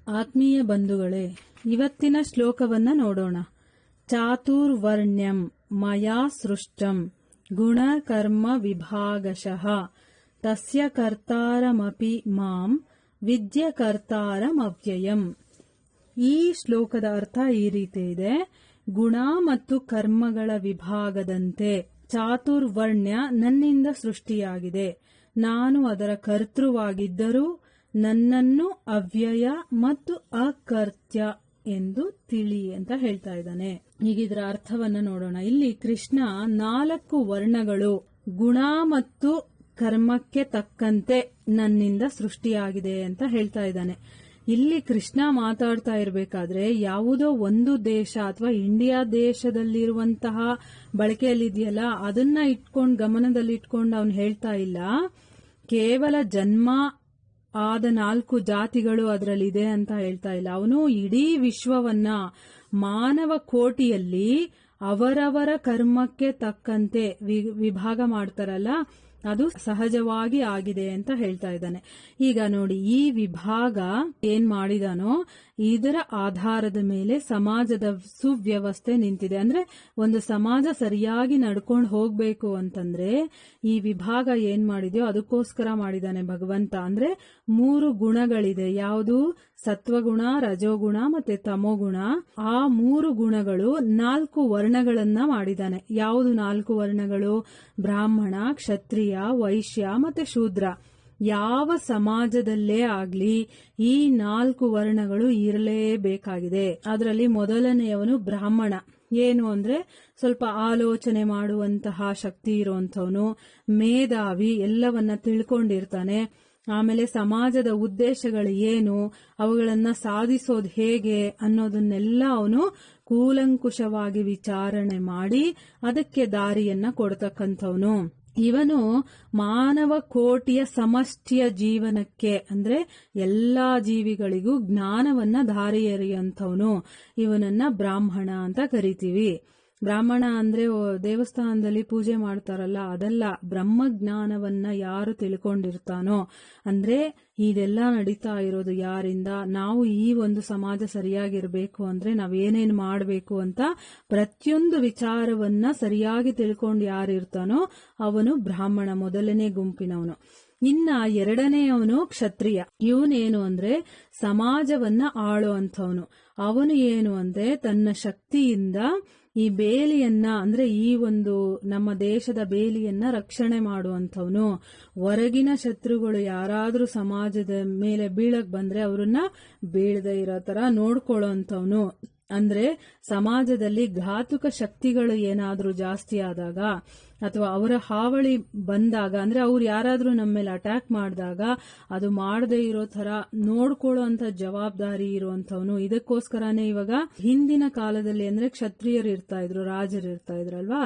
ಆತ್ಮೀಯ ಬಂಧುಗಳೇ, ಇವತ್ತಿನ ಶ್ಲೋಕವನ್ನ ನೋಡೋಣ. ಚಾತುರ್ವರ್ಣ್ಯಂ ಮಯಾ ಸೃಷ್ಟಂ ಗುಣ ಕರ್ಮ ವಿಭಾಗಶಃ ತಸ್ಯ ಕರ್ತಾರಮಪಿ ಮಾಂ ವಿದ್ಯ ಕರ್ತಾರಮವ್ಯಯಂ. ಈ ಶ್ಲೋಕದ ಅರ್ಥ ಈ ರೀತಿ ಇದೆ. ಗುಣ ಮತ್ತು ಕರ್ಮಗಳ ವಿಭಾಗದಂತೆ ಚಾತುರ್ವರ್ಣ್ಯ ನನ್ನಿಂದ ಸೃಷ್ಟಿಯಾಗಿದೆ. ನಾನು ಅದರ ಕರ್ತೃವಾಗಿದ್ದರೂ ನನ್ನನ್ನು ಅವ್ಯಯ ಮತ್ತು ಅಕರ್ತ್ಯ ಎಂದು ತಿಳಿ ಅಂತ ಹೇಳ್ತಾ ಇದ್ದಾನೆ. ಈಗ ಇದರ ಅರ್ಥವನ್ನ ನೋಡೋಣ. ಇಲ್ಲಿ ಕೃಷ್ಣ 4 ವರ್ಣಗಳು ಗುಣ ಮತ್ತು ಕರ್ಮಕ್ಕೆ ತಕ್ಕಂತೆ ನನ್ನಿಂದ ಸೃಷ್ಟಿಯಾಗಿದೆ ಅಂತ ಹೇಳ್ತಾ ಇದ್ದಾನೆ. ಇಲ್ಲಿ ಕೃಷ್ಣ ಮಾತಾಡ್ತಾ ಇರಬೇಕಾದ್ರೆ ಯಾವುದೋ ಒಂದು ದೇಶ ಅಥವಾ ಇಂಡಿಯಾ ದೇಶದಲ್ಲಿರುವಂತಹ ಬಳಕೆಯಲ್ಲಿದೆಯಲ್ಲ ಅದನ್ನ ಗಮನದಲ್ಲಿಟ್ಕೊಂಡು ಅವನು ಹೇಳ್ತಾ ಇಲ್ಲ. ಕೇವಲ ಜನ್ಮ ಆದ 4 ಜಾತಿಗಳು ಅದರಲ್ಲಿದೆ ಅಂತ ಹೇಳ್ತಾ ಇಲ್ಲ. ಅವನು ಇಡೀ ವಿಶ್ವವನ್ನ ಮಾನವ ಕೋಟಿಯಲ್ಲಿ ಅವರವರ ಕರ್ಮಕ್ಕೆ ತಕ್ಕಂತೆ ವಿಭಾಗ ಮಾಡ್ತಾರಲ್ಲ, ಅದು ಸಹಜವಾಗಿ ಆಗಿದೆ ಅಂತ ಹೇಳ್ತಾ ಇದ್ದಾನೆ. ಈಗ ನೋಡಿ, ಈ ವಿಭಾಗ ಏನ್ ಮಾಡಿದಾನೋ ಇದರ ಆಧಾರದ ಮೇಲೆ ಸಮಾಜದ ಸುವ್ಯವಸ್ಥೆ ನಿಂತಿದೆ. ಅಂದ್ರೆ ಒಂದು ಸಮಾಜ ಸರಿಯಾಗಿ ನಡ್ಕೊಂಡು ಹೋಗ್ಬೇಕು ಅಂತಂದ್ರೆ ಈ ವಿಭಾಗ ಏನ್ ಮಾಡಿದೆಯೋ ಅದಕ್ಕೋಸ್ಕರ ಮಾಡಿದಾನೆ ಭಗವಂತ. ಅಂದ್ರೆ 3 ಗುಣಗಳಿದೆ. ಯಾವುದು? ಸತ್ವಗುಣ, ರಜೋಗುಣ ಮತ್ತೆ ತಮೋಗುಣ. ಆ 3 ಗುಣಗಳು 4 ವರ್ಣಗಳನ್ನ ಮಾಡಿದಾನೆ. ಯಾವುದು 4 ವರ್ಣಗಳು? ಬ್ರಾಹ್ಮಣ, ಕ್ಷತ್ರಿಯ, ವೈಶ್ಯ ಮತ್ತೆ ಶೂದ್ರ. ಯಾವ ಸಮಾಜದಲ್ಲೇ ಆಗ್ಲಿ ಈ 4 ವರ್ಣಗಳು ಇರಲೇಬೇಕಾಗಿದೆ. ಅದರಲ್ಲಿ ಮೊದಲನೆಯವನು ಬ್ರಾಹ್ಮಣ. ಏನು ಅಂದ್ರೆ ಸ್ವಲ್ಪ ಆಲೋಚನೆ ಮಾಡುವಂತಹ ಶಕ್ತಿ ಇರುವಂತವನು, ಮೇಧಾವಿ, ಎಲ್ಲವನ್ನ ತಿಳ್ಕೊಂಡಿರ್ತಾನೆ. ಆಮೇಲೆ ಸಮಾಜದ ಉದ್ದೇಶಗಳು ಏನು, ಅವುಗಳನ್ನ ಸಾಧಿಸೋದು ಹೇಗೆ ಅನ್ನೋದನ್ನೆಲ್ಲ ಅವನು ಕೂಲಂಕುಷವಾಗಿ ವಿಚಾರಣೆ ಮಾಡಿ ಅದಕ್ಕೆ ದಾರಿಯನ್ನ ಕೊಡ್ತಕ್ಕಂಥವನು. ಇವನು ಮಾನವ ಕೋಟಿಯ ಸಮಷ್ಟಿಯ ಜೀವನಕ್ಕೆ ಅಂದ್ರೆ ಎಲ್ಲಾ ಜೀವಿಗಳಿಗೂ ಜ್ಞಾನವನ್ನ ದಾರಿ ಎರೆಯುವಂಥವನು. ಇವನನ್ನ ಬ್ರಾಹ್ಮಣ ಅಂತ ಕರಿತೀವಿ. ಬ್ರಾಹ್ಮಣ ಅಂದ್ರೆ ದೇವಸ್ಥಾನದಲ್ಲಿ ಪೂಜೆ ಮಾಡ್ತಾರಲ್ಲ ಅದಲ್ಲ. ಬ್ರಹ್ಮಜ್ಞಾನವನ್ನ ಯಾರು ತಿಳ್ಕೊಂಡಿರ್ತಾನೋ, ಅಂದ್ರೆ ಇದೆಲ್ಲ ನಡೀತಾ ಇರೋದು ಯಾರಿಂದ? ನಾವು ಈ ಒಂದು ಸಮಾಜ ಸರಿಯಾಗಿರ್ಬೇಕು ಅಂದ್ರೆ ನಾವೇನೇನ್ ಮಾಡಬೇಕು ಅಂತ ಪ್ರತಿಯೊಂದು ವಿಚಾರವನ್ನ ಸರಿಯಾಗಿ ತಿಳ್ಕೊಂಡು ಯಾರಿರ್ತಾನೋ ಅವನು ಬ್ರಾಹ್ಮಣ, ಮೊದಲನೇ ಗುಂಪಿನವನು. ಇನ್ನ ಎರಡನೆಯವನು ಕ್ಷತ್ರಿಯ. ಇವನೇನು ಅಂದ್ರೆ ಸಮಾಜವನ್ನ ಆಳೋ ಅಂಥವನು. ಅವನು ಏನು ಅಂದ್ರೆ ತನ್ನ ಶಕ್ತಿಯಿಂದ ಈ ಬೇಲಿಯನ್ನ ಅಂದ್ರೆ ಈ ಒಂದು ನಮ್ಮ ದೇಶದ ಬೇಲಿಯನ್ನ ರಕ್ಷಣೆ ಮಾಡುವಂಥವನು. ಹೊರಗಿನ ಶತ್ರುಗಳು ಯಾರಾದ್ರೂ ಸಮಾಜದ ಮೇಲೆ ಬೀಳಕ್ ಬಂದ್ರೆ ಅವರನ್ನ ಬೀಳದೆ ಇರೋ ತರ ನೋಡ್ಕೊಳ್ಳೋ ಅಂಥವನು. ಅಂದ್ರೆ ಸಮಾಜದಲ್ಲಿ ಘಾತುಕ ಶಕ್ತಿಗಳು ಏನಾದ್ರೂ ಜಾಸ್ತಿ ಆದಾಗ ಅಥವಾ ಅವರ ಹಾವಳಿ ಬಂದಾಗ, ಅಂದ್ರೆ ಅವ್ರು ಯಾರಾದ್ರೂ ನಮ್ಮ ಮೇಲೆ ಅಟ್ಯಾಕ್ ಮಾಡಿದಾಗ ಅದು ಮಾಡದೇ ಇರೋ ತರ ನೋಡ್ಕೊಳ್ಳೋ ಅಂತ ಜವಾಬ್ದಾರಿ ಇರುವಂತವನು. ಇದಕ್ಕೋಸ್ಕರನೇ ಇವಾಗ ಹಿಂದಿನ ಕಾಲದಲ್ಲಿ ಅಂದ್ರೆ ಕ್ಷತ್ರಿಯರು ಇರ್ತಾ ಇದ್ರು, ರಾಜರು ಇರ್ತಾ ಇದ್ರಲ್ವಾ.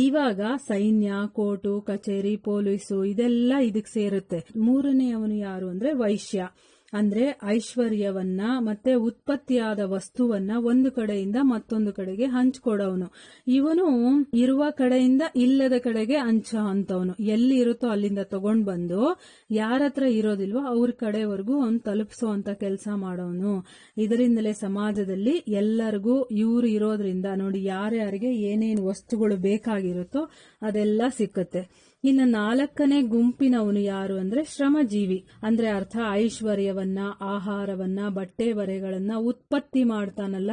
ಇವಾಗ ಸೈನ್ಯ, ಕೋರ್ಟು, ಕಚೇರಿ, ಪೊಲೀಸು ಇದೆಲ್ಲ ಇದಕ್ಕೆ ಸೇರುತ್ತೆ. ಮೂರನೆಯವನು ಯಾರು ಅಂದ್ರೆ ವೈಶ್ಯ. ಅಂದ್ರೆ ಐಶ್ವರ್ಯವನ್ನ ಮತ್ತೆ ಉತ್ಪತ್ತಿಯಾದ ವಸ್ತುವನ್ನ ಒಂದು ಕಡೆಯಿಂದ ಮತ್ತೊಂದು ಕಡೆಗೆ ಹಂಚ್ಕೊಡವನು. ಇವನು ಇರುವ ಕಡೆಯಿಂದ ಇಲ್ಲದ ಕಡೆಗೆ ಹಂಚೋ ಅಂತವನು. ಎಲ್ಲಿ ಇರುತ್ತೋ ಅಲ್ಲಿಂದ ತಗೊಂಡ್ ಬಂದು ಯಾರತ್ರ ಇರೋದಿಲ್ವೋ ಅವ್ರ ಕಡೆವರೆಗೂ ಅವನು ತಲುಪಿಸೋ ಅಂತ ಕೆಲಸ ಮಾಡೋನು. ಇದರಿಂದಲೇ ಸಮಾಜದಲ್ಲಿ ಎಲ್ಲರಿಗೂ ಇವ್ರು ಇರೋದ್ರಿಂದ ನೋಡಿ ಯಾರ್ಯಾರಿಗೆ ಏನೇನು ವಸ್ತುಗಳು ಬೇಕಾಗಿರುತ್ತೋ ಅದೆಲ್ಲ ಸಿಕ್ಕತ್ತೆ. ಇನ್ನು 4ನೇ ಗುಂಪಿನವನು ಯಾರು ಅಂದ್ರೆ ಶ್ರಮಜೀವಿ. ಅಂದ್ರೆ ಅರ್ಥ ಐಶ್ವರ್ಯವನ್ನ, ಆಹಾರವನ್ನ, ಬಟ್ಟೆ ಬರೆಗಳನ್ನ ಉತ್ಪತ್ತಿ ಮಾಡ್ತಾನಲ್ಲ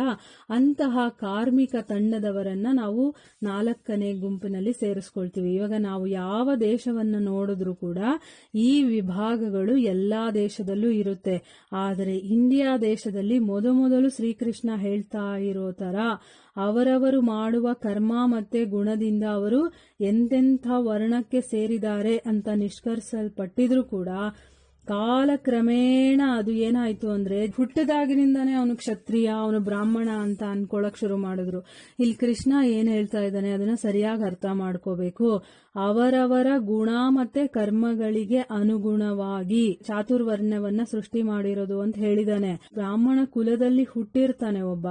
ಅಂತಹ ಕಾರ್ಮಿಕ ತಂಡದವರನ್ನ ನಾವು 4ನೇ ಗುಂಪಿನಲ್ಲಿ ಸೇರಿಸ್ಕೊಳ್ತೀವಿ. ಇವಾಗ ನಾವು ಯಾವ ದೇಶವನ್ನ ನೋಡಿದ್ರೂ ಕೂಡ ಈ ವಿಭಾಗಗಳು ಎಲ್ಲಾ ದೇಶದಲ್ಲೂ ಇರುತ್ತೆ. ಆದರೆ ಇಂಡಿಯಾ ದೇಶದಲ್ಲಿ ಮೊದಲು ಶ್ರೀಕೃಷ್ಣ ಹೇಳ್ತಾ ಇರೋ ತರ ಅವರವರು ಮಾಡುವ ಕರ್ಮ ಮತ್ತೆ ಗುಣದಿಂದ ಅವರು ಎಂತೆಂಥ ವರ್ಣಕ್ಕೆ ಸೇರಿದ್ದಾರೆ ಅಂತ ನಿಷ್ಕರ್ಷಲ್ಪಟ್ಟಿದ್ರು ಕೂಡ ಕಾಲಕ್ರಮೇಣ ಅದು ಏನಾಯ್ತು ಅಂದ್ರೆ ಹುಟ್ಟದಾಗಿನಿಂದಾನೇ ಅವನು ಕ್ಷತ್ರಿಯ, ಅವನು ಬ್ರಾಹ್ಮಣ ಅಂತ ಅನ್ಕೊಳಕ್ ಶುರು ಮಾಡಿದ್ರು. ಇಲ್ಲಿ ಕೃಷ್ಣ ಏನ್ ಹೇಳ್ತಾ ಇದ್ದಾನೆ ಅದನ್ನ ಸರಿಯಾಗಿ ಅರ್ಥ ಮಾಡ್ಕೋಬೇಕು. ಅವರವರ ಗುಣ ಮತ್ತೆ ಕರ್ಮಗಳಿಗೆ ಅನುಗುಣವಾಗಿ ಚಾತುರ್ವರ್ಣ್ಯವನ್ನ ಸೃಷ್ಟಿ ಮಾಡಿರೋದು ಅಂತ ಹೇಳಿದಾನೆ. ಬ್ರಾಹ್ಮಣ ಕುಲದಲ್ಲಿ ಹುಟ್ಟಿರ್ತಾನೆ ಒಬ್ಬ,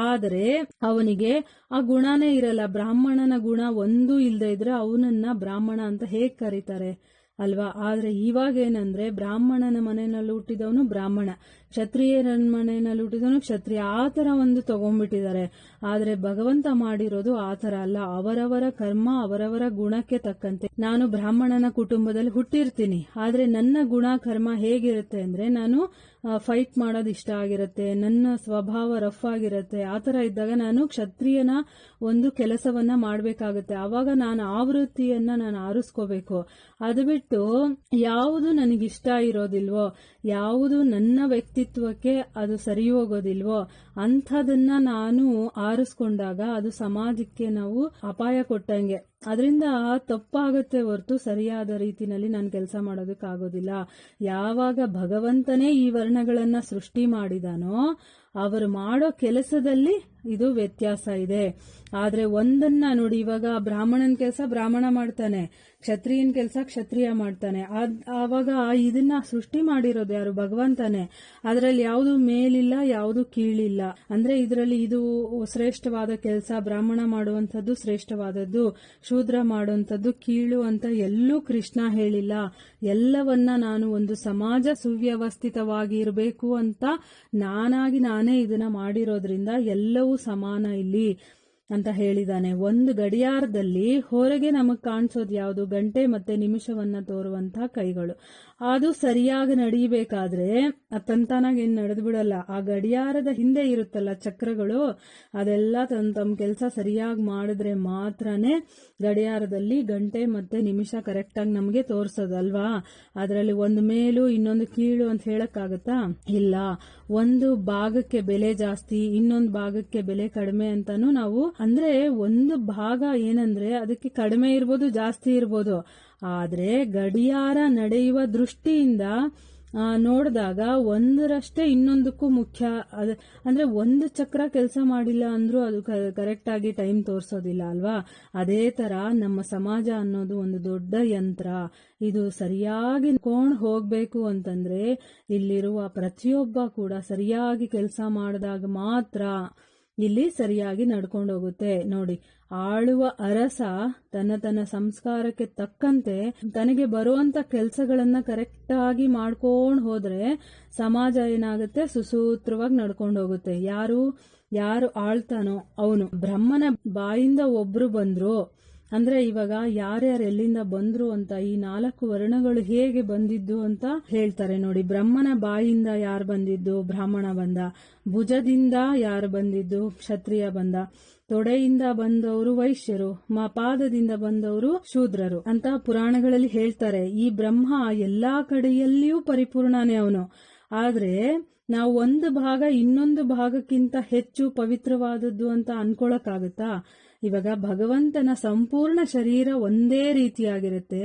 ಆದರೆ ಅವನಿಗೆ ಆ ಗುಣನೇ ಇರಲ್ಲ. ಬ್ರಾಹ್ಮಣನ ಗುಣ ಒಂದು ಇಲ್ದೇ ಇದ್ರೆ ಅವನನ್ನ ಬ್ರಾಹ್ಮಣ ಅಂತ ಹೇಗ್ ಕರೀತಾರೆ? ಅಲ್ವಾ. ಆದ್ರೆ ಇವಾಗೇನಂದ್ರೆ ಬ್ರಾಹ್ಮಣನ ಮನೆಯಲ್ಲಿ ಹುಟ್ಟಿದವನು ಬ್ರಾಹ್ಮಣ, ಕ್ಷತ್ರಿಯರ ಮನೆಯಲ್ಲಿ ಹುಟ್ಟಿದವನು ಕ್ಷತ್ರಿಯ, ಆತರ ಒಂದು ತಗೊಂಡ್ಬಿಟ್ಟಿದ್ದಾರೆ. ಆದ್ರೆ ಭಗವಂತ ಮಾಡಿರೋದು ಆತರ ಅಲ್ಲ. ಅವರವರ ಕರ್ಮ ಅವರವರ ಗುಣಕ್ಕೆ ತಕ್ಕಂತೆ. ನಾನು ಬ್ರಾಹ್ಮಣನ ಕುಟುಂಬದಲ್ಲಿ ಹುಟ್ಟಿರ್ತೀನಿ, ಆದ್ರೆ ನನ್ನ ಗುಣ ಕರ್ಮ ಹೇಗಿರುತ್ತೆ ಅಂದ್ರೆ ನಾನು ಫೈಟ್ ಮಾಡೋದು ಇಷ್ಟ ಆಗಿರುತ್ತೆ, ನನ್ನ ಸ್ವಭಾವ ರಫ್ ಆಗಿರುತ್ತೆ. ಆತರ ಇದ್ದಾಗ ನಾನು ಕ್ಷತ್ರಿಯನ ಒಂದು ಕೆಲಸವನ್ನ ಮಾಡ್ಬೇಕಾಗುತ್ತೆ. ಆವಾಗ ನಾನು ಆವೃತ್ತಿಯನ್ನ ನಾನು ಆರಿಸ್ಕೋಬೇಕು. ಅದು ಬಿಟ್ಟು ಯಾವುದು ನನಗಿಷ್ಟ ಇರೋದಿಲ್ವೋ, ಯಾವುದು ನನ್ನ ವ್ಯಕ್ತಿತ್ವಕ್ಕೆ ಅದು ಸರಿ ಹೋಗೋದಿಲ್ವೋ ಅಂಥದನ್ನ ನಾನು ಆರಿಸ್ಕೊಂಡಾಗ ಅದು ಸಮಾಜಕ್ಕೆ ನಾವು ಅಪಾಯ ಕೊಟ್ಟಂಗೆ. ಅದರಿಂದ ತಪ್ಪಾಗುತ್ತೆ ಹೊರತು ಸರಿಯಾದ ರೀತಿನಲ್ಲಿ ನಾನು ಕೆಲಸ ಮಾಡೋದಕ್ಕಾಗೋದಿಲ್ಲ. ಯಾವಾಗ ಭಗವಂತನೇ ಈ ವರ್ಣಗಳನ್ನ ಸೃಷ್ಟಿ ಮಾಡಿದಾನೋ ಅವರು ಮಾಡೋ ಕೆಲಸದಲ್ಲಿ ಇದು ವ್ಯತ್ಯಾಸ ಇದೆ. ಆದ್ರೆ ಒಂದನ್ನ ನೋಡಿ, ಇವಾಗ ಬ್ರಾಹ್ಮಣನ ಕೆಲಸ ಬ್ರಾಹ್ಮಣ ಮಾಡ್ತಾನೆ, ಕ್ಷತ್ರಿಯನ್ ಕೆಲಸ ಕ್ಷತ್ರಿಯ ಮಾಡ್ತಾನೆ. ಆವಾಗ ಇದನ್ನ ಸೃಷ್ಟಿ ಮಾಡಿರೋದು ಯಾರು? ಭಗವಂತನೇ. ಅದರಲ್ಲಿ ಯಾವುದು ಮೇಲಿಲ್ಲ, ಯಾವುದು ಕೀಳಿಲ್ಲ. ಅಂದ್ರೆ ಇದರಲ್ಲಿ ಇದು ಶ್ರೇಷ್ಠವಾದ ಕೆಲಸ, ಬ್ರಾಹ್ಮಣ ಮಾಡುವಂಥದ್ದು ಶ್ರೇಷ್ಠವಾದದ್ದು, ಶೂದ್ರ ಮಾಡುವಂಥದ್ದು ಕೀಳು ಅಂತ ಎಲ್ಲೂ ಕೃಷ್ಣ ಹೇಳಿಲ್ಲ. ಎಲ್ಲವನ್ನ ನಾನು ಒಂದು ಸಮಾಜ ಸುವ್ಯವಸ್ಥಿತವಾಗಿ ಇರಬೇಕು ಅಂತ ನಾನಾಗಿ ನಾನೇ ಇದನ್ನ ಮಾಡಿರೋದ್ರಿಂದ ಎಲ್ಲವೂ ಸಮಾನ ಇಲ್ಲಿ ಅಂತ ಹೇಳಿದಾನೆ. ಒಂದು ಗಡಿಯಾರದಲ್ಲಿ ಹೊರಗೆ ನಮಗ್ ಕಾಣಿಸೋದು ಯಾವುದು? ಗಂಟೆ ಮತ್ತೆ ನಿಮಿಷವನ್ನ ತೋರುವಂತಹ ಕೈಗಳು. ಅದು ಸರಿಯಾಗಿ ನಡೀಬೇಕಾದ್ರೆ ತಂತಾನಾಗಿ ಏನ್ ನಡೆದು ಬಿಡಲ್ಲ. ಆ ಗಡಿಯಾರದ ಹಿಂದೆ ಇರುತ್ತಲ್ಲ ಚಕ್ರಗಳು, ಅದೆಲ್ಲ ತಮ್ಮ ಕೆಲಸ ಸರಿಯಾಗಿ ಮಾಡಿದ್ರೆ ಮಾತ್ರನೇ ಗಡಿಯಾರದಲ್ಲಿ ಗಂಟೆ ಮತ್ತೆ ನಿಮಿಷ ಕರೆಕ್ಟ್ ಆಗಿ ನಮ್ಗೆ ತೋರ್ಸೋದಲ್ವಾ. ಅದರಲ್ಲಿ ಒಂದು ಮೇಲು ಇನ್ನೊಂದು ಕೀಳು ಅಂತ ಹೇಳಕ್ಕಾಗತ್ತಾ? ಇಲ್ಲ. ಒಂದು ಭಾಗಕ್ಕೆ ಬೆಲೆ ಜಾಸ್ತಿ, ಇನ್ನೊಂದು ಭಾಗಕ್ಕೆ ಬೆಲೆ ಕಡಿಮೆ ಅಂತಾನು ನಾವು, ಅಂದ್ರೆ ಒಂದು ಭಾಗ ಏನಂದ್ರೆ ಅದಕ್ಕೆ ಕಡಿಮೆ ಇರ್ಬೋದು, ಜಾಸ್ತಿ ಇರ್ಬೋದು. ಆದ್ರೆ ಗಡಿಯಾರ ನಡೆಯುವ ದೃಷ್ಟಿಯಿಂದ ನೋಡಿದಾಗ ಒಂದರಷ್ಟೇ ಇನ್ನೊಂದಕ್ಕೂ ಮುಖ್ಯ. ಅಂದ್ರೆ ಒಂದು ಚಕ್ರ ಕೆಲಸ ಮಾಡಿಲ್ಲ ಅಂದ್ರೂ ಅದು ಕರೆಕ್ಟ್ ಆಗಿ ಟೈಮ್ ತೋರ್ಸೋದಿಲ್ಲ ಅಲ್ವಾ. ಅದೇ ತರ ನಮ್ಮ ಸಮಾಜ ಅನ್ನೋದು ಒಂದು ದೊಡ್ಡ ಯಂತ್ರ. ಇದು ಸರಿಯಾಗಿ ಕೊಂಡು ಹೋಗ್ಬೇಕು ಅಂತಂದ್ರೆ ಇಲ್ಲಿರುವ ಪ್ರತಿಯೊಬ್ಬ ಕೂಡ ಸರಿಯಾಗಿ ಕೆಲಸ ಮಾಡಿದಾಗ ಮಾತ್ರ ಇಲ್ಲಿ ಸರಿಯಾಗಿ ನಡ್ಕೊಂಡು ಹೋಗುತ್ತೆ. ನೋಡಿ, ಆಳುವ ಅರಸ ತನ್ನ ಸಂಸ್ಕಾರಕ್ಕೆ ತಕ್ಕಂತೆ ತನಗೆ ಬರುವಂತ ಕೆಲಸಗಳನ್ನ ಕರೆಕ್ಟ್ ಆಗಿ ಮಾಡ್ಕೊಂಡು ಹೋದ್ರೆ ಸಮಾಜ ಏನಾಗುತ್ತೆ? ಸುಸೂತ್ರವಾಗಿ ನಡ್ಕೊಂಡು ಹೋಗುತ್ತೆ. ಯಾರು ಆಳ್ತಾನೋ ಅವನು. ಬ್ರಹ್ಮನ ಬಾಯಿಂದ ಒಬ್ರು ಬಂದ್ರು ಅಂದ್ರೆ ಇವಾಗ ಯಾರ್ಯಾರು ಎಲ್ಲಿಂದ ಬಂದ್ರು ಅಂತ, ಈ 4 ವರ್ಣಗಳು ಹೇಗೆ ಬಂದಿದ್ದು ಅಂತ ಹೇಳ್ತಾರೆ ನೋಡಿ. ಬ್ರಹ್ಮನ ಬಾಯಿಂದ ಯಾರು ಬಂದಿದ್ದು? ಬ್ರಾಹ್ಮಣ ಬಂದ. ಭುಜದಿಂದ ಯಾರು ಬಂದಿದ್ದು? ಕ್ಷತ್ರಿಯ ಬಂದ. ತೊಡೆಯಿಂದ ಬಂದವರು ವೈಶ್ಯರು, ಪಾದದಿಂದ ಬಂದವರು ಶೂದ್ರರು ಅಂತ ಪುರಾಣಗಳಲ್ಲಿ ಹೇಳ್ತಾರೆ. ಈ ಬ್ರಹ್ಮ ಎಲ್ಲಾ ಕಡೆಯಲ್ಲಿಯೂ ಪರಿಪೂರ್ಣನೇ ಅವನು. ಆದ್ರೆ ನಾವು ಒಂದು ಭಾಗ ಇನ್ನೊಂದು ಭಾಗಕ್ಕಿಂತ ಹೆಚ್ಚು ಪವಿತ್ರವಾದದ್ದು ಅಂತ ಅನ್ಕೊಳಕ್ಕಾಗತ್ತಾ? ಇವಾಗ ಭಗವಂತನ ಸಂಪೂರ್ಣ ಶರೀರ ಒಂದೇ ರೀತಿಯಾಗಿರುತ್ತೆ,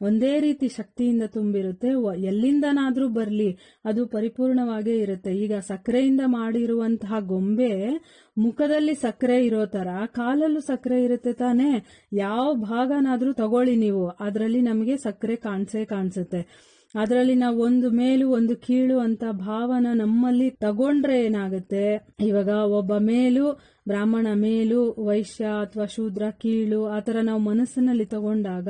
ಒಂದೇ ರೀತಿ ಶಕ್ತಿಯಿಂದ ತುಂಬಿರುತ್ತೆ. ಎಲ್ಲಿಂದನಾದ್ರೂ ಬರ್ಲಿ ಅದು ಪರಿಪೂರ್ಣವಾಗೇ ಇರುತ್ತೆ. ಈಗ ಸಕ್ಕರೆಯಿಂದ ಮಾಡಿರುವಂತಹ ಗೊಂಬೆ ಮುಖದಲ್ಲಿ ಸಕ್ಕರೆ ಇರೋ ತರ ಕಾಲಲ್ಲೂ ಸಕ್ಕರೆ ಇರುತ್ತೆ ತಾನೇ. ಯಾವ ಭಾಗನಾದ್ರೂ ತಗೊಳ್ಳಿ ನೀವು, ಅದರಲ್ಲಿ ನಮಗೆ ಸಕ್ಕರೆ ಕಾಣಿಸುತ್ತೆ. ಅದರಲ್ಲಿ ನಾವು ಒಂದು ಮೇಲು ಒಂದು ಕೀಳು ಅಂತ ಭಾವನ ನಮ್ಮಲ್ಲಿ ತಗೊಂಡ್ರೆ ಏನಾಗುತ್ತೆ? ಇವಾಗ ಒಬ್ಬ ಮೇಲು, ಬ್ರಾಹ್ಮಣ ಮೇಲು, ವೈಶ್ಯ ಅಥವಾ ಶೂದ್ರ ಕೀಳು, ಆತರ ನಾವು ಮನಸ್ಸಿನಲ್ಲಿ ತಗೊಂಡಾಗ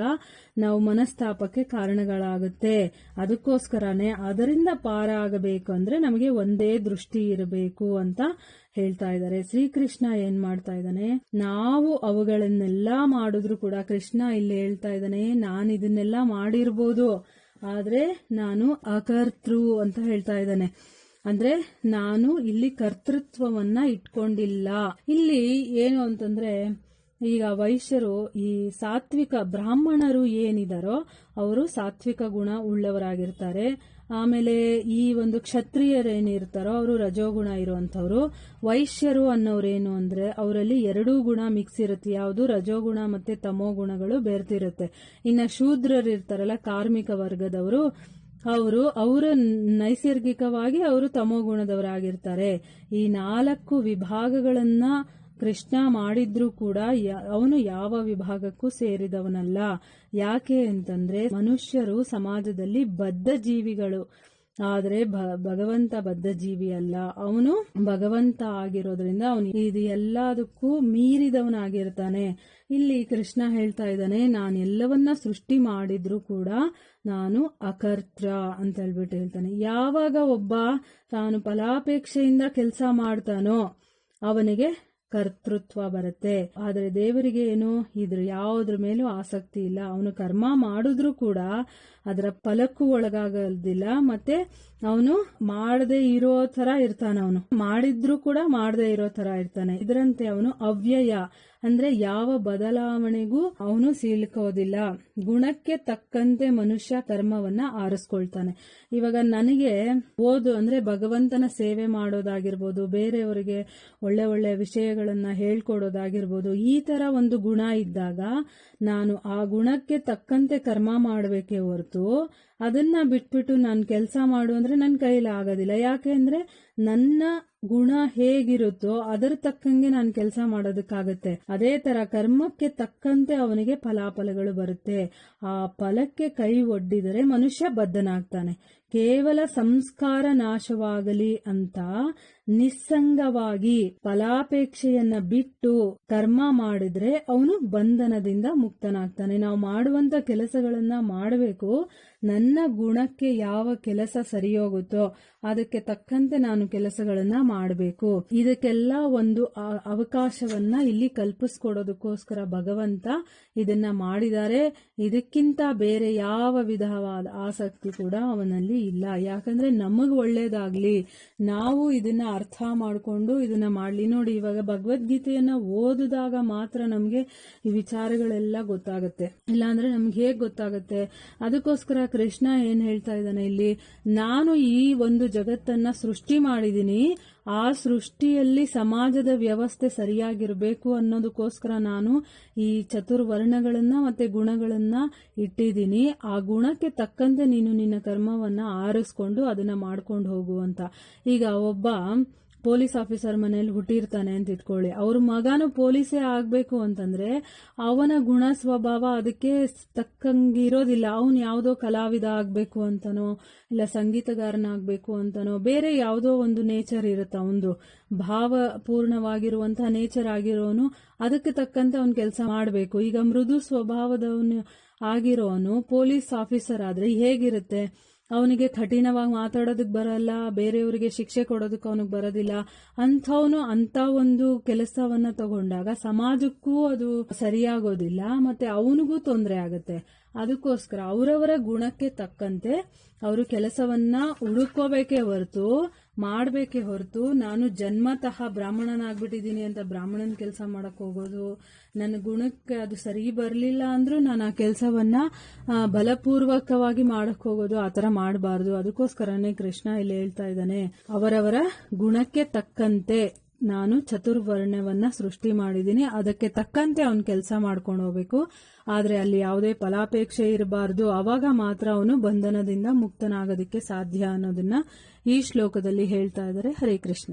ನಾವು ಮನಸ್ತಾಪಕ್ಕೆ ಕಾರಣಗಳಾಗುತ್ತೆ. ಅದಕ್ಕೋಸ್ಕರನೇ ಅದರಿಂದ ಪಾರ ಆಗಬೇಕು ಅಂದ್ರೆ ನಮಗೆ ಒಂದೇ ದೃಷ್ಟಿ ಇರಬೇಕು ಅಂತ ಹೇಳ್ತಾ ಇದ್ದಾರೆ. ಶ್ರೀಕೃಷ್ಣ ಏನ್ ಮಾಡ್ತಾ ಇದ್ದಾನೆ? ನಾವು ಅವುಗಳನ್ನೆಲ್ಲಾ ಮಾಡಿದ್ರು ಕೂಡ ಕೃಷ್ಣ ಇಲ್ಲಿ ಹೇಳ್ತಾ ಇದ್ದಾನೆ, ನಾನು ಇದನ್ನೆಲ್ಲ ಮಾಡಿರ್ಬೋದು, ಆದ್ರೆ ನಾನು ಅಕರ್ತೃ ಅಂತ ಹೇಳ್ತಾ ಇದ್ದಾನೆ. ಅಂದ್ರೆ ನಾನು ಇಲ್ಲಿ ಕರ್ತೃತ್ವವನ್ನ ಇಟ್ಕೊಂಡಿಲ್ಲ. ಇಲ್ಲಿ ಏನು ಅಂತಂದ್ರೆ, ಈಗ ವೈಶ್ಯರು, ಈ ಸಾತ್ವಿಕ ಬ್ರಾಹ್ಮಣರು ಏನಿದಾರೋ ಅವರು ಸಾತ್ವಿಕ ಗುಣ ಉಳ್ಳವರಾಗಿರ್ತಾರೆ. ಆಮೇಲೆ ಈ ಒಂದು ಕ್ಷತ್ರಿಯರೇನಿರ್ತಾರೋ ಅವರು ರಜೋಗುಣ ಇರುವಂತವ್ರು. ವೈಶ್ಯರು ಅನ್ನೋರೇನು ಅಂದ್ರೆ ಅವರಲ್ಲಿ 2 ಗುಣ ಮಿಕ್ಸ್ ಇರುತ್ತೆ. ಯಾವುದು? ರಜೋಗುಣ ಮತ್ತೆ ತಮೋ ಗುಣಗಳು ಬೆರ್ತಿರುತ್ತೆ. ಇನ್ನ ಶೂದ್ರರು ಇರ್ತಾರಲ್ಲ, ಕಾರ್ಮಿಕ ವರ್ಗದವರು, ಅವರು ನೈಸರ್ಗಿಕವಾಗಿ ಅವರು ತಮೋ ಗುಣದವರಾಗಿರ್ತಾರೆ. ಈ 4 ವಿಭಾಗಗಳನ್ನ ಕೃಷ್ಣ ಮಾಡಿದ್ರೂ ಕೂಡ ಅವನು ಯಾವ ವಿಭಾಗಕ್ಕೂ ಸೇರಿದವನಲ್ಲ. ಯಾಕೆ ಅಂತಂದ್ರೆ ಮನುಷ್ಯರು ಸಮಾಜದಲ್ಲಿ ಬದ್ಧ ಜೀವಿಗಳು. ಆದ್ರೆ ಭಗವಂತ ಬದ್ಧ ಜೀವಿ ಅಲ್ಲ, ಅವನು ಭಗವಂತ ಆಗಿರೋದ್ರಿಂದ ಅವನು ಇದು ಎಲ್ಲದಕ್ಕೂ ಮೀರಿದವನಾಗಿರ್ತಾನೆ. ಇಲ್ಲಿ ಕೃಷ್ಣ ಹೇಳ್ತಾ ಇದ್ದಾನೆ, ನಾನು ಎಲ್ಲವನ್ನ ಸೃಷ್ಟಿ ಮಾಡಿದ್ರು ಕೂಡ ನಾನು ಅಕರ್ತ್ರ ಅಂತ ಹೇಳ್ತಾನೆ. ಯಾವಾಗ ಒಬ್ಬ ತಾನು ಫಲಾಪೇಕ್ಷೆಯಿಂದ ಕೆಲಸ ಮಾಡ್ತಾನೋ ಅವನಿಗೆ ಕರ್ತೃತ್ವ ಬರುತ್ತೆ. ಆದ್ರೆ ದೇವರಿಗೆ ಏನು ಯಾವುದ್ರ ಮೇಲೂ ಆಸಕ್ತಿ ಇಲ್ಲ. ಅವನು ಕರ್ಮ ಮಾಡಿದ್ರು ಕೂಡ ಅದರ ಫಲಕ್ಕೂ ಒಳಗಾಗೋದಿಲ್ಲ, ಮತ್ತೆ ಅವನು ಮಾಡದೆ ಇರೋ ತರ ಇರ್ತಾನೆ. ಅವನು ಮಾಡಿದ್ರು ಕೂಡ ಮಾಡದೆ ಇರೋ ತರ ಇರ್ತಾನೆ. ಇದರಂತೆ ಅವನು ಅವ್ಯಯ, ಅಂದ್ರೆ ಯಾವ ಬದಲಾವಣೆಗೂ ಅವನು ಸಿಲುಕೋದಿಲ್ಲ. ಗುಣಕ್ಕೆ ತಕ್ಕಂತೆ ಮನುಷ್ಯ ಕರ್ಮವನ್ನ ಆರಿಸ್ಕೊಳ್ತಾನೆ. ಇವಾಗ ನನಗೆ ಅಂದ್ರೆ ಭಗವಂತನ ಸೇವೆ ಮಾಡೋದಾಗಿರ್ಬೋದು, ಬೇರೆಯವರಿಗೆ ಒಳ್ಳೆ ಒಳ್ಳೆ ವಿಷಯಗಳನ್ನ ಹೇಳ್ಕೊಡೋದಾಗಿರ್ಬೋದು, ಈ ತರ ಒಂದು ಗುಣ ಇದ್ದಾಗ ನಾನು ಆ ಗುಣಕ್ಕೆ ತಕ್ಕಂತೆ ಕರ್ಮ ಮಾಡಬೇಕೇ ಹೊರತು ಅದನ್ನ ಬಿಟ್ಬಿಟ್ಟು ನಾನು ಕೆಲಸ ಮಾಡು ಅಂದ್ರೆ ನನ್ನ ಕೈಲಿ ಆಗೋದಿಲ್ಲ. ಯಾಕೆ ಅಂದ್ರೆ ನನ್ನ ಗುಣ ಹೇಗಿರುತ್ತೋ ಅದರ ತಕ್ಕಂಗೆ ನಾನು ಕೆಲಸ ಮಾಡೋದಕ್ಕಾಗತ್ತೆ. ಅದೇ ತರ ಕರ್ಮಕ್ಕೆ ತಕ್ಕಂತೆ ಅವನಿಗೆ ಫಲಾಫಲಗಳು ಬರುತ್ತೆ. ಆ ಫಲಕ್ಕೆ ಕೈ ಒಡ್ಡಿದರೆ ಮನುಷ್ಯ ಬದ್ಧನಾಗ್ತಾನೆ. ಕೇವಲ ಸಂಸ್ಕಾರ ನಾಶವಾಗಲಿ ಅಂತ ನಿಸ್ಸಂಗವಾಗಿ ಫಲಾಪೇಕ್ಷೆಯನ್ನ ಬಿಟ್ಟು ಕರ್ಮ ಮಾಡಿದ್ರೆ ಅವನು ಬಂಧನದಿಂದ ಮುಕ್ತನಾಗ್ತಾನೆ. ನಾವು ಮಾಡುವಂತ ಕೆಲಸಗಳನ್ನ ಮಾಡಬೇಕು. ನನ್ನ ಗುಣಕ್ಕೆ ಯಾವ ಕೆಲಸ ಸರಿ ಹೋಗುತ್ತೋ ಅದಕ್ಕೆ ತಕ್ಕಂತೆ ನಾನು ಕೆಲಸಗಳನ್ನ ಮಾಡಬೇಕು. ಇದಕ್ಕೆಲ್ಲ ಒಂದು ಅವಕಾಶವನ್ನ ಇಲ್ಲಿ ಕಲ್ಪಿಸ್ಕೊಡೋದಕ್ಕೋಸ್ಕರ ಭಗವಂತ ಇದನ್ನ ಮಾಡಿದ್ದಾರೆ. ಇದಕ್ಕಿಂತ ಬೇರೆ ಯಾವ ವಿಧವಾದ ಆಸಕ್ತಿ ಕೂಡ ಅವನಲ್ಲಿ ಇಲ್ಲ. ಯಾಕಂದ್ರೆ ನಮಗ್ ಒಳ್ಳೇದಾಗ್ಲಿ, ನಾವು ಇದನ್ನ ಅರ್ಥ ಮಾಡ್ಕೊಂಡು ಇದನ್ನ ಮಾಡ್ಲಿ. ನೋಡಿ, ಇವಾಗ ಭಗವದ್ಗೀತೆಯನ್ನ ಓದಿದಾಗ ಮಾತ್ರ ನಮ್ಗೆ ಈ ವಿಚಾರಗಳೆಲ್ಲ ಗೊತ್ತಾಗುತ್ತೆ. ಇಲ್ಲಾಂದ್ರೆ ನಮ್ಗೆ ಹೇಗ್ ಗೊತ್ತಾಗುತ್ತೆ? ಅದಕ್ಕೋಸ್ಕರ ಕೃಷ್ಣ ಏನ್ ಹೇಳ್ತಾ ಇದ್ದಾನೆ ಇಲ್ಲಿ, ನಾನು ಈ ಒಂದು ಜಗತ್ತನ್ನ ಸೃಷ್ಟಿ ಮಾಡಿದೀನಿ, ಆ ಸೃಷ್ಟಿಯಲ್ಲಿ ಸಮಾಜದ ವ್ಯವಸ್ಥೆ ಸರಿಯಾಗಿರ್ಬೇಕು ಅನ್ನೋದಕ್ಕೋಸ್ಕರ ನಾನು ಈ ಚತುರ್ವರ್ಣಗಳನ್ನ ಮತ್ತೆ ಗುಣಗಳನ್ನ ಇಟ್ಟಿದ್ದೀನಿ. ಆ ಗುಣಕ್ಕೆ ತಕ್ಕಂತೆ ನೀನು ನಿನ್ನ ಕರ್ಮವನ್ನ ಆರಿಸ್ಕೊಂಡು ಅದನ್ನ ಮಾಡ್ಕೊಂಡು ಹೋಗು ಅಂತ. ಈಗ ಒಬ್ಬ ಪೊಲೀಸ್ ಆಫೀಸರ್ ಮನೇಲಿ ಹುಟ್ಟಿರ್ತಾನೆ ಅಂತ ಇಟ್ಕೊಳ್ಳಿ, ಅವ್ರ ಮಗನು ಪೊಲೀಸೇ ಆಗ್ಬೇಕು ಅಂತಂದ್ರೆ ಅವನ ಗುಣ ಸ್ವಭಾವ ಅದಕ್ಕೆ ತಕ್ಕಂಗಿರೋದಿಲ್ಲ. ಅವನು ಯಾವ್ದೋ ಕಲಾವಿದ ಆಗ್ಬೇಕು ಅಂತನೋ, ಇಲ್ಲ ಸಂಗೀತಗಾರನಾಗ್ಬೇಕು ಅಂತನೋ, ಬೇರೆ ಯಾವ್ದೋ ಒಂದು ನೇಚರ್ ಇರುತ್ತೆ, ಅವನು ಭಾವಪೂರ್ಣವಾಗಿರುವಂತಹ ನೇಚರ್ ಆಗಿರೋನು ಅದಕ್ಕೆ ತಕ್ಕಂತೆ ಅವನು ಕೆಲಸ ಮಾಡಬೇಕು. ಈಗ ಮೃದು ಸ್ವಭಾವದವನು ಆಗಿರೋನು ಪೊಲೀಸ್ ಆಫೀಸರ್ ಆದ್ರೆ ಹೇಗಿರುತ್ತೆ? ಅವನಿಗೆ ಕಠಿಣವಾಗಿ ಮಾತಾಡೋದಕ್ ಬರಲ್ಲ, ಬೇರೆಯವರಿಗೆ ಶಿಕ್ಷೆ ಕೊಡೋದಕ್ಕೆ ಅವನಿಗೆ ಬರೋದಿಲ್ಲ. ಅಂಥವನು ಅಂತ ಒಂದು ಕೆಲಸವನ್ನ ತಗೊಂಡಾಗ ಸಮಾಜಕ್ಕೂ ಅದು ಸರಿಯಾಗೋದಿಲ್ಲ, ಮತ್ತೆ ಅವನಿಗೂ ತೊಂದರೆ ಆಗುತ್ತೆ. ಅದಕ್ಕೋಸ್ಕರ ಅವರವರ ಗುಣಕ್ಕೆ ತಕ್ಕಂತೆ ಅವರು ಕೆಲಸವನ್ನ ಹುಡುಕೋಬೇಕೇ ಹೊರತು ಮಾಡಬೇಕೇ ಹೊರತು ನಾನು ಜನ್ಮತಃ ಬ್ರಾಹ್ಮಣನಾಗ್ಬಿಟ್ಟಿದ್ದೀನಿ ಅಂತ ಬ್ರಾಹ್ಮಣನ ಕೆಲಸ ಮಾಡಕ್ ಹೋಗೋದು, ನನ್ನ ಗುಣಕ್ಕೆ ಅದು ಸರಿ ಬರಲಿಲ್ಲ ಅಂದ್ರೂ ನಾನು ಆ ಕೆಲಸವನ್ನ ಬಲಪೂರ್ವಕವಾಗಿ ಮಾಡಕ್ ಹೋಗೋದು, ಆತರ ಮಾಡಬಾರ್ದು. ಅದಕ್ಕೋಸ್ಕರನೇ ಕೃಷ್ಣ ಇಲ್ಲಿ ಹೇಳ್ತಾ ಇದ್ದಾನೆ, ಅವರವರ ಗುಣಕ್ಕೆ ತಕ್ಕಂತೆ ನಾನು ಚತುರ್ವರ್ಣವನ್ನ ಸೃಷ್ಟಿ ಮಾಡಿದ್ದೀನಿ, ಅದಕ್ಕೆ ತಕ್ಕಂತೆ ಅವನು ಕೆಲಸ ಮಾಡ್ಕೊಂಡು ಹೋಗ್ಬೇಕು. ಆದ್ರೆ ಅಲ್ಲಿ ಯಾವುದೇ ಫಲಾಪೇಕ್ಷೆ ಇರಬಾರ್ದು. ಅವಾಗ ಮಾತ್ರ ಅವನು ಬಂಧನದಿಂದ ಮುಕ್ತನಾಗೋದಕ್ಕೆ ಸಾಧ್ಯ ಅನ್ನೋದನ್ನ ಈ ಶ್ಲೋಕದಲ್ಲಿ ಹೇಳ್ತಾ ಇದ್ದಾರೆ. ಹರೇ ಕೃಷ್ಣ.